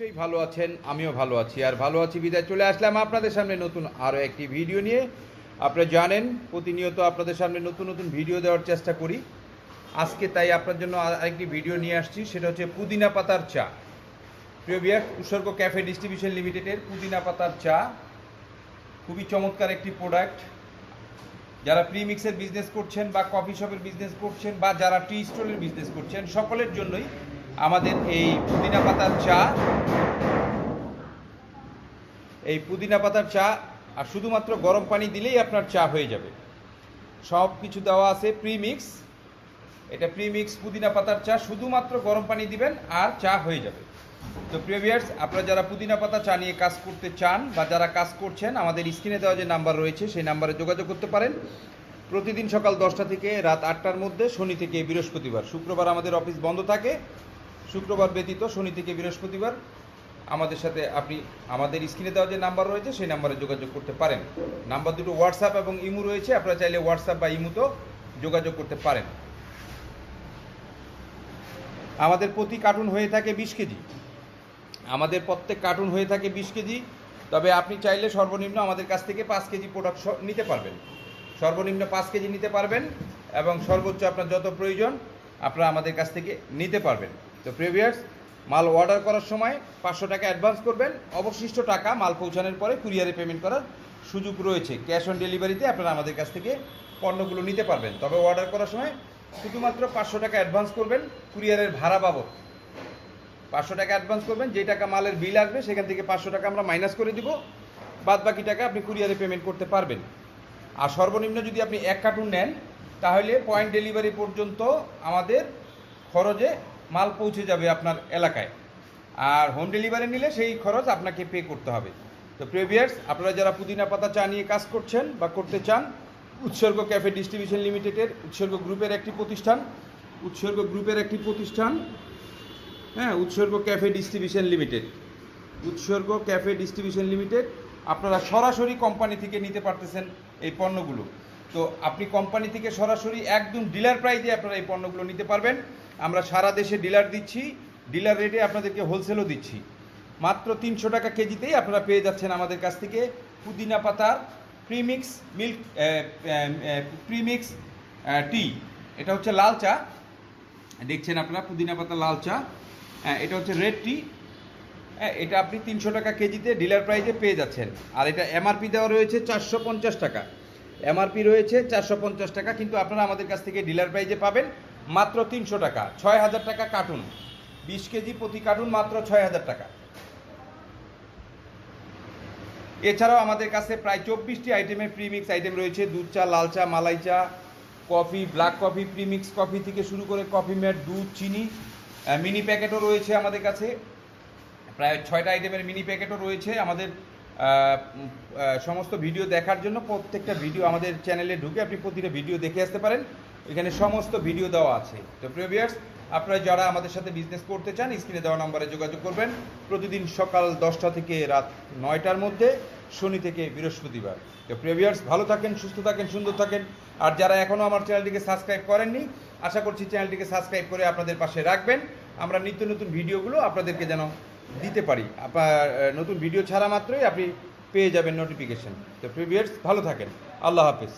নিশ্চয়ই ভালো আছেন, আমিও ভালো আছি। আর ভালো আছি বিদায় চলে আসলাম আপনাদের সামনে নতুন আরও একটি ভিডিও নিয়ে। আপনারা জানেন প্রতিনিয়ত আপনাদের সামনে নতুন নতুন ভিডিও দেওয়ার চেষ্টা করি। আজকে তাই আপনার জন্য আরেকটি ভিডিও নিয়ে আসছি, সেটা হচ্ছে পুদিনা পাতার চা। প্রিয় ভিউয়ার, উৎসর্গ ক্যাফে ডিস্ট্রিবিউশন লিমিটেডের পুদিনা পাতার চা খুবই চমৎকার একটি প্রোডাক্ট। যারা প্রিমিক্সের বিজনেস করছেন বা কফি শপের বিজনেস করছেন বা যারা টি স্টলের বিজনেস করছেন সকলের জন্যই আমাদের এই পুদিনা পাতার চা আর শুধুমাত্র গরম পানি দিলেই আপনার চা হয়ে যাবে। সব কিছু দেওয়া আছে প্রিমিক্স। এটা প্রিমিক্স পুদিনা পাতার চা, শুধুমাত্র গরম পানি দিবেন আর চা হয়ে যাবে। তো প্রিয় ভিউয়ার্স, আপনারা যারা পুদিনা পাতা চা নিয়ে কাজ করতে চান বা যারা কাজ করছেন, আমাদের স্ক্রিনে দেওয়া যে নাম্বার রয়েছে সেই নাম্বারে যোগাযোগ করতে পারেন। প্রতিদিন সকাল 10টা থেকে রাত 8টার মধ্যে, শনি থেকে বৃহস্পতিবার। শুক্রবার আমাদের অফিস বন্ধ থাকে, শুক্রবার ব্যতীত শনি থেকে বৃহস্পতিবার আমাদের সাথে আপনি আমাদের স্ক্রিনে দেওয়া যে নাম্বার রয়েছে সেই নাম্বারে যোগাযোগ করতে পারেন। নাম্বার দুটো হোয়াটসঅ্যাপ এবং ইমো রয়েছে, আপনারা চাইলে হোয়াটসঅ্যাপ বা ইমোতেও যোগাযোগ করতে পারেন। আমাদের প্রতি কার্টুন হয়ে থাকে 20 কেজি, আমাদের প্রত্যেক কার্টুন হয়ে থাকে 20 কেজি। তবে আপনি চাইলে সর্বনিম্ন আমাদের কাছ থেকে 5 কেজি প্রোডাক্ট নিতে পারবেন, সর্বনিম্ন 5 কেজি নিতে পারবেন এবং সর্বোচ্চ আপনার যত প্রয়োজন আপনারা আমাদের কাছ থেকে নিতে পারবেন। তো প্রিয় ভিউয়ার্স, মাল অর্ডার করার সময় 500 টাকা অ্যাডভান্স করবেন, অবশিষ্ট টাকা মাল পৌঁছানোর পরে কুরিয়ারে পেমেন্ট করার সুযোগ রয়েছে। ক্যাশ অন ডেলিভারিতে আপনারা আমাদের কাছ থেকে পণ্যগুলো নিতে পারবেন। তবে অর্ডার করার সময় শুধুমাত্র 500 টাকা অ্যাডভান্স করবেন, কুরিয়ারের ভাড়া বাবদ 500 টাকা অ্যাডভান্স করবেন। যেই টাকা মালের বিল আসবে সেখান থেকে 500 টাকা আমরা মাইনাস করে দিব, বাদ বাকি টাকা আপনি কুরিয়ারে পেমেন্ট করতে পারবেন। আর সর্বনিম্ন যদি আপনি 1 কার্টুন নেন তাহলে পয়েন্ট ডেলিভারি পর্যন্ত আমাদের খরচে মাল পৌঁছে যাবে আপনার এলাকায়, আর হোম ডেলিভারি নিলে সেই খরচ আপনাকে পে করতে হবে। তো প্রিয় ভিউয়ার্স, আপনারা যারা পুদিনা পাতা চা নিয়ে কাজ করছেন বা করতে চান, উৎসর্গ ক্যাফে ডিস্ট্রিবিউশন লিমিটেডের উৎসর্গ গ্রুপের একটি প্রতিষ্ঠান, হ্যাঁ, উৎসর্গ ক্যাফে ডিস্ট্রিবিউশন লিমিটেড আপনারা সরাসরি কোম্পানি থেকে নিতে পারতেছেন এই পণ্যগুলো। তো আপনি কোম্পানি থেকে সরাসরি একদম ডিলার প্রাইজে আপনারা এই পণ্যগুলো নিতে পারবেন। আমরা সারা দেশে ডিলার দিচ্ছি, ডিলার রেটে আপনাদেরকে হোলসেলও দিচ্ছি। মাত্র 300 টাকা কেজিতেই আপনারা পেয়ে যাচ্ছেন আমাদের কাছ থেকে পুদিনা পাতার প্রিমিক্স টি। এটা হচ্ছে লাল চা, দেখছেন আপনারা পুদিনা পাতা লাল চা। এটা হচ্ছে রেড টি। এটা আপনি 300 টাকা কেজিতে ডিলার প্রাইজে পেয়ে যাচ্ছেন। আর এটা এমআরপি দেওয়া রয়েছে 450 টাকা, এমআরপি রয়েছে 450 টাকা, কিন্তু আপনারা আমাদের কাছ থেকে ডিলার প্রাইজে পাবেন মাত্র 300 টাকা। 6000 টাকা কার্টুন, 20 কেজি প্রতি কার্টুন মাত্র 6000 টাকা। এছাড়াও আমাদের কাছে প্রায় 24টি আইটেমের প্রিমিক্স আইটেম রয়েছে। দুধ চা, লাল চা, মালাই চা, coffee, black coffee, premix coffee থেকে শুরু করে কফি মেড, দুধ, চিনি, মিনি প্যাকেটও রয়েছে আমাদের কাছে। প্রায় 6টা আইটেমের মিনি প্যাকেটও রয়েছে। আমাদের সমস্ত ভিডিও দেখার জন্য প্রত্যেকটা ভিডিও আমাদের চ্যানেলে ঢুকে আপনি প্রতিটা ভিডিও দেখে আসতে পারেন, এখানে সমস্ত ভিডিও দেওয়া আছে। তো প্রিয় ভিউয়ার্স, আপনারা যারা আমাদের সাথে বিজনেস করতে চান স্ক্রিনে দেওয়া নম্বরে যোগাযোগ করবেন। প্রতিদিন সকাল 10টা থেকে রাত 9টার মধ্যে, শনি থেকে বৃহস্পতিবার। তো প্রিয় ভিউয়ার্স, ভালো থাকেন, সুস্থ থাকেন, সুন্দর থাকেন। আর যারা এখনও আমার চ্যানেলটিকে সাবস্ক্রাইব করেননি, আশা করছি চ্যানেলটিকে সাবস্ক্রাইব করে আপনাদের পাশে রাখবেন। আমরা নিত্য নতুন ভিডিওগুলো আপনাদেরকে যেন দিতে পারি। আপনার নতুন ভিডিও ছাড়া মাত্রই আপনি পেয়ে যাবেন নোটিফিকেশন। তো প্রিয় ভিউয়ার্স, ভালো থাকেন, আল্লাহ হাফেজ।